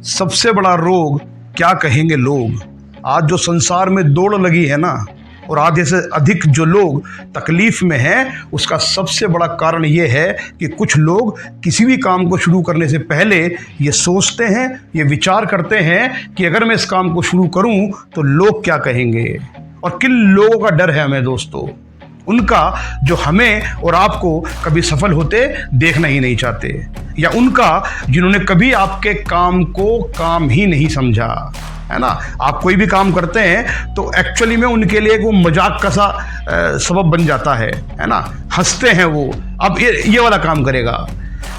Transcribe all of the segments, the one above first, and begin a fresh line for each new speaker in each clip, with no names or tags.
सबसे बड़ा रोग क्या कहेंगे लोग। आज जो संसार में दौड़ लगी है ना, और आधे से अधिक जो लोग तकलीफ में हैं, उसका सबसे बड़ा कारण ये है कि कुछ लोग किसी भी काम को शुरू करने से पहले ये सोचते हैं, ये विचार करते हैं कि अगर मैं इस काम को शुरू करूं तो लोग क्या कहेंगे। और किन लोगों का डर है हमें दोस्तों? उनका जो हमें और आपको कभी सफल होते देखना ही नहीं चाहते, या उनका जिन्होंने कभी आपके काम को काम ही नहीं समझा, है ना। आप कोई भी काम करते हैं तो एक्चुअली में उनके लिए वो मजाक का सा सबब बन जाता है ना। हंसते हैं वो, अब ये वाला काम करेगा।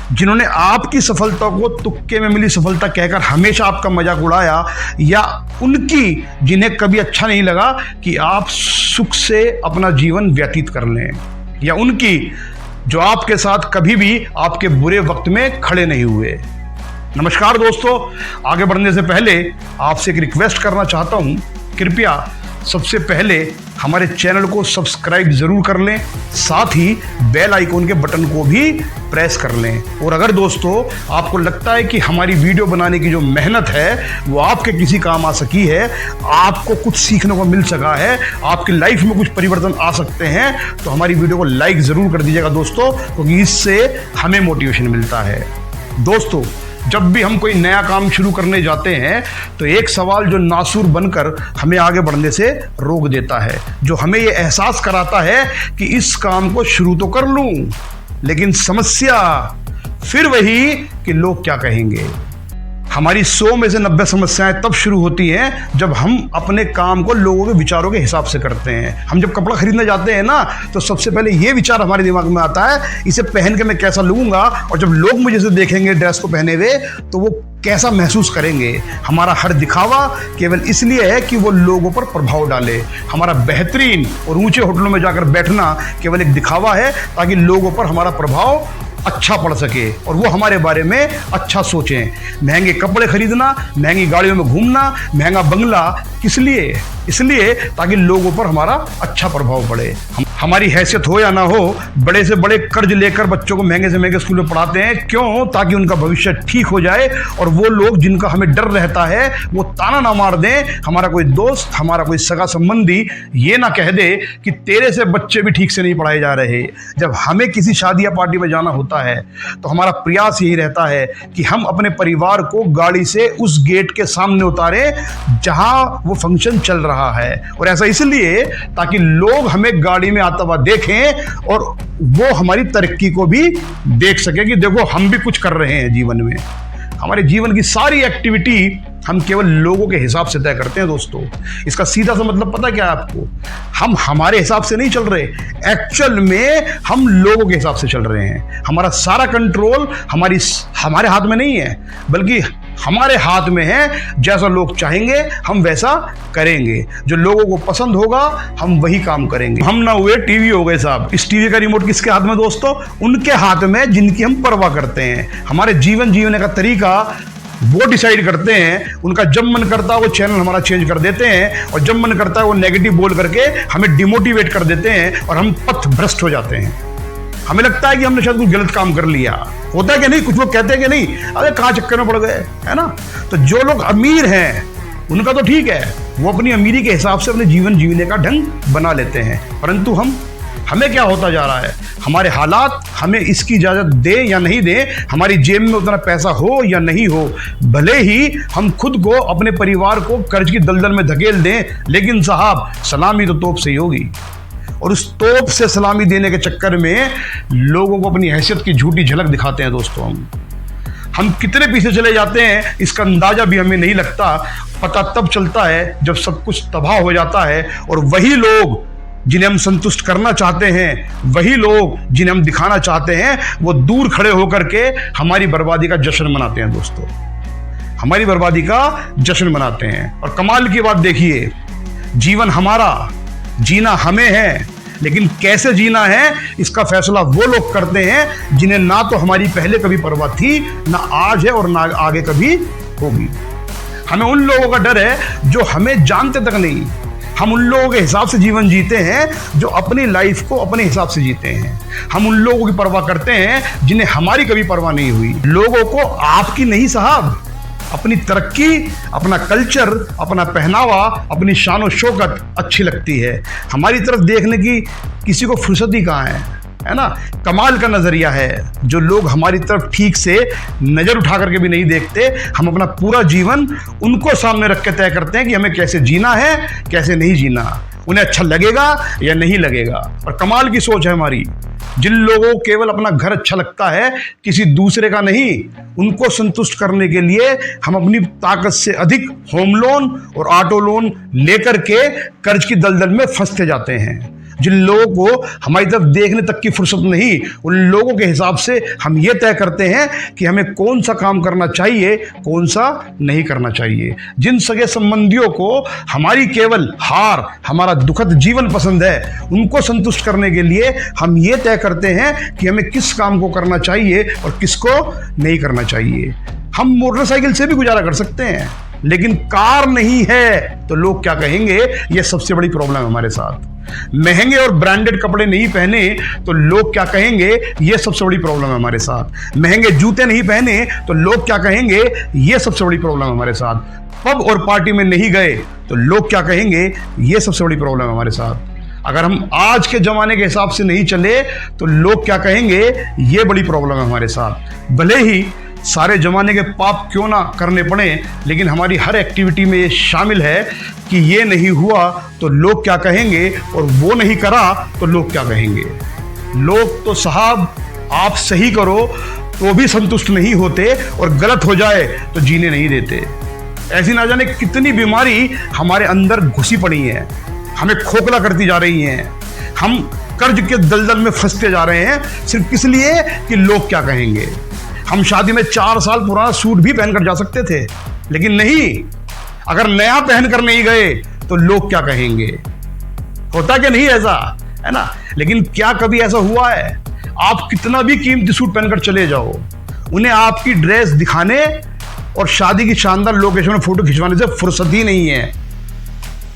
जिन्होंने आपकी सफलता को तुक्के में मिली सफलता कहकर हमेशा आपका मजाक उड़ाया, या उनकी जिन्हें कभी अच्छा नहीं लगा कि आप सुख से अपना जीवन व्यतीत कर लें, या उनकी जो आपके साथ कभी भी आपके बुरे वक्त में खड़े नहीं हुए। नमस्कार दोस्तों, आगे बढ़ने से पहले आपसे एक रिक्वेस्ट करना चाहता हूं, कृपया सबसे पहले हमारे चैनल को सब्सक्राइब जरूर कर लें, साथ ही बेल आइकन के बटन को भी प्रेस कर लें। और अगर दोस्तों आपको लगता है कि हमारी वीडियो बनाने की जो मेहनत है वो आपके किसी काम आ सकी है, आपको कुछ सीखने को मिल सका है, आपकी लाइफ में कुछ परिवर्तन आ सकते हैं, तो हमारी वीडियो को लाइक जरूर कर दीजिएगा दोस्तों, क्योंकि इससे हमें मोटिवेशन मिलता है। दोस्तों, जब भी हम कोई नया काम शुरू करने जाते हैं तो एक सवाल जो नासूर बनकर हमें आगे बढ़ने से रोक देता है, जो हमें ये एहसास कराता है कि इस काम को शुरू तो कर लूं, लेकिन समस्या फिर वही कि लोग क्या कहेंगे। हमारी 100 में से 90 समस्याएं तब शुरू होती हैं जब हम अपने काम को लोगों के विचारों के हिसाब से करते हैं। हम जब कपड़ा खरीदने जाते हैं ना, तो सबसे पहले ये विचार हमारे दिमाग में आता है, इसे पहन के मैं कैसा लगूंगा, और जब लोग मुझे से देखेंगे ड्रेस को पहने हुए तो वो कैसा महसूस करेंगे। हमारा हर दिखावा केवल इसलिए है कि वो लोगों पर प्रभाव डाले। हमारा बेहतरीन और ऊंचे होटलों में जाकर बैठना केवल एक दिखावा है, ताकि लोगों पर हमारा प्रभाव अच्छा पड़ सके और वो हमारे बारे में अच्छा सोचें। महंगे कपड़े खरीदना, महंगी गाड़ियों में घूमना, महंगा बंगला किस लिए? इसलिए ताकि लोगों पर हमारा अच्छा प्रभाव पड़े। हमारी हैसियत हो या ना हो, बड़े से बड़े कर्ज लेकर बच्चों को महंगे से महंगे स्कूल में पढ़ाते हैं। क्यों? ताकि उनका भविष्य ठीक हो जाए, और वो लोग जिनका हमें डर रहता है वो ताना ना मार दें, हमारा कोई दोस्त, हमारा कोई सगा संबंधी ये ना कह दे कि तेरे से बच्चे भी ठीक से नहीं पढ़ाए जा रहे। जब हमें किसी शादी या पार्टी में जाना होता है तो हमारा प्रयास यही रहता है कि हम अपने परिवार को गाड़ी से उस गेट के सामने उतारें जहां वो फंक्शन चल रहा है, और ऐसा इसलिए ताकि लोग हमें गाड़ी में आता हुआ देखें और वो हमारी तरक्की को भी देख सके कि देखो हम भी कुछ कर रहे हैं जीवन में। हमारे जीवन की सारी एक्टिविटी हम केवल लोगों के हिसाब से तय करते हैं दोस्तों। इसका सीधा सा मतलब पता क्या है आपको? हम हमारे हिसाब से नहीं चल रहे, एक्चुअल में हम लोगों के हिसाब से चल रहे हैं। हमारा सारा कंट्रोल हमारे हाथ में नहीं है, बल्कि हमारे हाथ में है। जैसा लोग चाहेंगे हम वैसा करेंगे, जो लोगों को पसंद होगा हम वही काम करेंगे। हम ना हुए टीवी हो गए साहब। इस टीवी का रिमोट किसके हाथ में दोस्तों? उनके हाथ में जिनकी हम परवाह करते हैं। हमारे जीवन जीने का तरीका वो डिसाइड करते हैं। उनका जब मन करता है वो चैनल हमारा चेंज कर देते हैं, और जब मन करता है वो नेगेटिव बोल करके हमें डिमोटिवेट कर देते हैं, और हम पथ भ्रष्ट हो जाते हैं। हमें लगता है कि हमने शायद कुछ गलत काम कर लिया। होता है कि नहीं? कुछ लोग कहते हैं कि नहीं, अरे कहाँ चक्कर में पड़ गए, है ना। तो जो लोग अमीर हैं उनका तो ठीक है, वो अपनी अमीरी के हिसाब से अपने जीवन जीने का ढंग बना लेते हैं, परंतु हमें क्या होता जा रहा है? हमारे हालात हमें इसकी इजाज़त दे या नहीं दे, हमारी जेब में उतना पैसा हो या नहीं हो, भले ही हम खुद को, अपने परिवार को कर्ज की दलदल में धकेल दें, लेकिन साहब सलामी तो तोप से ही होगी। और उस तोप से सलामी देने के चक्कर में लोगों को अपनी हैसियत की झूठी झलक दिखाते हैं दोस्तों। हम कितने पीछे चले जाते हैं इसका अंदाजा भी हमें नहीं लगता। पता तब चलता है जब सब कुछ तबाह हो जाता है, और वही लोग जिन्हें हम संतुष्ट करना चाहते हैं, वही लोग जिन्हें हम दिखाना चाहते हैं, वो दूर खड़े होकर के हमारी बर्बादी का जश्न मनाते हैं दोस्तों। हमारी बर्बादी का जश्न मनाते हैं। और कमाल की बात देखिए, जीवन हमारा, जीना हमें है, लेकिन कैसे जीना है इसका फैसला वो लोग करते हैं जिन्हें ना तो हमारी पहले कभी परवाह थी, ना आज है, और ना आगे कभी होगी। हमें उन लोगों का डर है जो हमें जानते तक नहीं। हम उन लोगों के हिसाब से जीवन जीते हैं जो अपनी लाइफ को अपने हिसाब से जीते हैं। हम उन लोगों की परवाह करते हैं जिन्हें हमारी कभी परवाह नहीं हुई। लोगों को आपकी नहीं साहब, अपनी तरक्की, अपना कल्चर, अपना पहनावा, अपनी शान और शौकत अच्छी लगती है। हमारी तरफ देखने की किसी को फुर्सत ही कहाँ है ना। कमाल का नज़रिया है जो लोग हमारी तरफ ठीक से नज़र उठा करके भी नहीं देखते। हम अपना पूरा जीवन उनको सामने रख के तय करते हैं कि हमें कैसे जीना है, कैसे नहीं जीना, उन्हें अच्छा लगेगा या नहीं लगेगा। और कमाल की सोच है हमारी। जिन लोगों को केवल अपना घर अच्छा लगता है, किसी दूसरे का नहीं, उनको संतुष्ट करने के लिए हम अपनी ताकत से अधिक होम लोन और ऑटो लोन लेकर के कर्ज की दलदल में फंसते जाते हैं। जिन लोगों को हमारी तरफ देखने तक की फुर्सत नहीं, उन लोगों के हिसाब से हम ये तय करते हैं कि हमें कौन सा काम करना चाहिए, कौन सा नहीं करना चाहिए। जिन सगे संबंधियों को हमारी केवल हार, हमारा दुखद जीवन पसंद है, उनको संतुष्ट करने के लिए हम ये तय करते हैं कि हमें किस काम को करना चाहिए और किसको नहीं करना चाहिए। हम मोटरसाइकिल से भी गुजारा कर सकते हैं, लेकिन कार नहीं है तो लोग क्या कहेंगे, ये सबसे बड़ी प्रॉब्लम है हमारे साथ। महंगे और ब्रांडेड कपड़े नहीं पहने तो लोग क्या कहेंगे, ये सबसे बड़ी प्रॉब्लम है हमारे साथ। महंगे जूते नहीं पहने तो लोग क्या कहेंगे, ये सबसे बड़ी प्रॉब्लम है हमारे साथ। पब और पार्टी में नहीं गए तो लोग क्या कहेंगे, ये सबसे बड़ी प्रॉब्लम है हमारे साथ। अगर हम आज के ज़माने के हिसाब से नहीं चले तो लोग क्या कहेंगे, ये बड़ी प्रॉब्लम है हमारे साथ। भले ही सारे ज़माने के पाप क्यों ना करने पड़े, लेकिन हमारी हर एक्टिविटी में ये शामिल है कि ये नहीं हुआ तो लोग क्या कहेंगे, और वो नहीं करा तो लोग क्या कहेंगे। लोग तो साहब आप सही करो तो भी संतुष्ट नहीं होते, और गलत हो जाए तो जीने नहीं देते। ऐसी ना जाने कितनी बीमारी हमारे अंदर घुसी पड़ी है, हमें खोखला करती जा रही हैं। हम कर्ज के दलदल में फंसते जा रहे हैं सिर्फ इसलिए कि लोग क्या कहेंगे। हम शादी में 4 साल पुराना सूट भी पहनकर जा सकते थे, लेकिन नहीं, अगर नया पहन कर नहीं गए तो लोग क्या कहेंगे। होता कि नहीं ऐसा, है ना। लेकिन क्या कभी ऐसा हुआ है, आप कितना भी कीमती सूट पहनकर चले जाओ, उन्हें आपकी ड्रेस दिखाने और शादी की शानदार लोकेशन में फोटो खिंचवाने से फुर्सत ही नहीं है।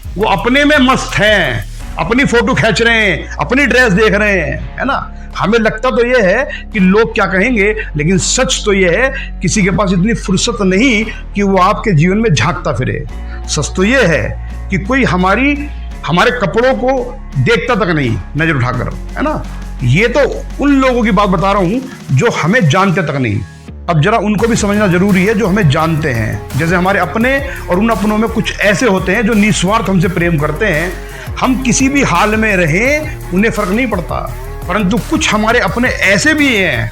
वो अपने में मस्त हैं, अपनी फोटो खींच रहे हैं, अपनी ड्रेस देख रहे हैं, है ना। हमें लगता तो ये है कि लोग क्या कहेंगे, लेकिन सच तो ये है किसी के पास इतनी फुर्सत नहीं कि वो आपके जीवन में झांकता फिरे। सच तो ये है कि कोई हमारे कपड़ों को देखता तक नहीं नजर उठाकर, है ना। ये तो उन लोगों की बात बता रहा हूं जो हमें जानते तक नहीं। अब जरा उनको भी समझना जरूरी है जो हमें जानते हैं। जैसे हमारे अपने, और उन अपनों में कुछ ऐसे होते हैं जो निस्वार्थ हमसे प्रेम करते हैं। हम किसी भी हाल में रहें उन्हें फर्क नहीं पड़ता, परंतु कुछ हमारे अपने ऐसे भी हैं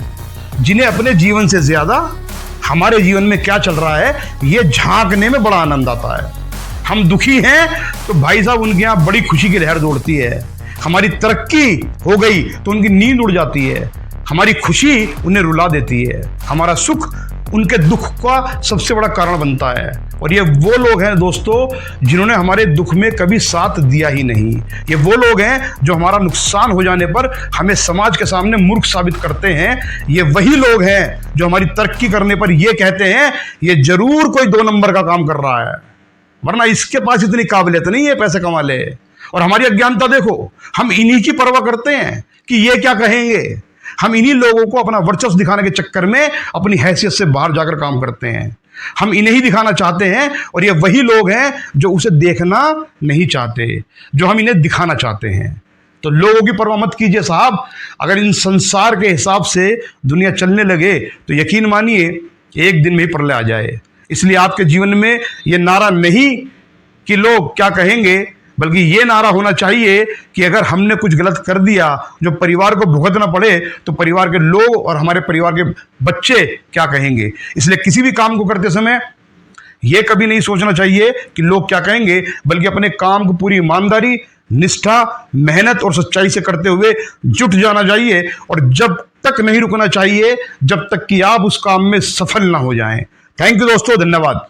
जिन्हें अपने जीवन से ज्यादा हमारे जीवन में क्या चल रहा है ये झांकने में बड़ा आनंद आता है। हम दुखी हैं तो भाई साहब उनके यहाँ बड़ी खुशी की लहर दौड़ती है। हमारी तरक्की हो गई तो उनकी नींद उड़ जाती है। हमारी खुशी उन्हें रुला देती है। हमारा सुख उनके दुख का सबसे बड़ा कारण बनता है। और ये वो लोग हैं दोस्तों जिन्होंने हमारे दुख में कभी साथ दिया ही नहीं। ये वो लोग हैं जो हमारा नुकसान हो जाने पर हमें समाज के सामने मूर्ख साबित करते हैं। ये वही लोग हैं जो हमारी तरक्की करने पर ये कहते हैं ये जरूर कोई 2 नंबर का काम कर रहा है, वरना इसके पास इतनी काबिलियत नहीं है पैसे कमा ले। और हमारी अज्ञानता देखो, हम इन्हीं की परवाह करते हैं कि ये क्या कहेंगे। हम इन्हीं लोगों को अपना वर्चस्व दिखाने के चक्कर में अपनी हैसियत से बाहर जाकर काम करते हैं। हम इन्हें ही दिखाना चाहते हैं, और ये वही लोग हैं जो उसे देखना नहीं चाहते, जो हम इन्हें दिखाना चाहते हैं। तो लोगों की परवाह मत कीजिए साहब। अगर इन संसार के हिसाब से दुनिया चलने लगे तो यकीन मानिए एक दिन में ही प्रलय आ जाए। इसलिए आपके जीवन में ये नारा नहीं कि लोग क्या कहेंगे, बल्कि ये नारा होना चाहिए कि अगर हमने कुछ गलत कर दिया जो परिवार को भुगतना पड़े तो परिवार के लोग और हमारे परिवार के बच्चे क्या कहेंगे। इसलिए किसी भी काम को करते समय ये कभी नहीं सोचना चाहिए कि लोग क्या कहेंगे, बल्कि अपने काम को पूरी ईमानदारी, निष्ठा, मेहनत और सच्चाई से करते हुए जुट जाना चाहिए। और जब तक नहीं रुकना चाहिए जब तक कि आप उस काम में सफल ना हो जाएं। थैंक यू दोस्तों, धन्यवाद।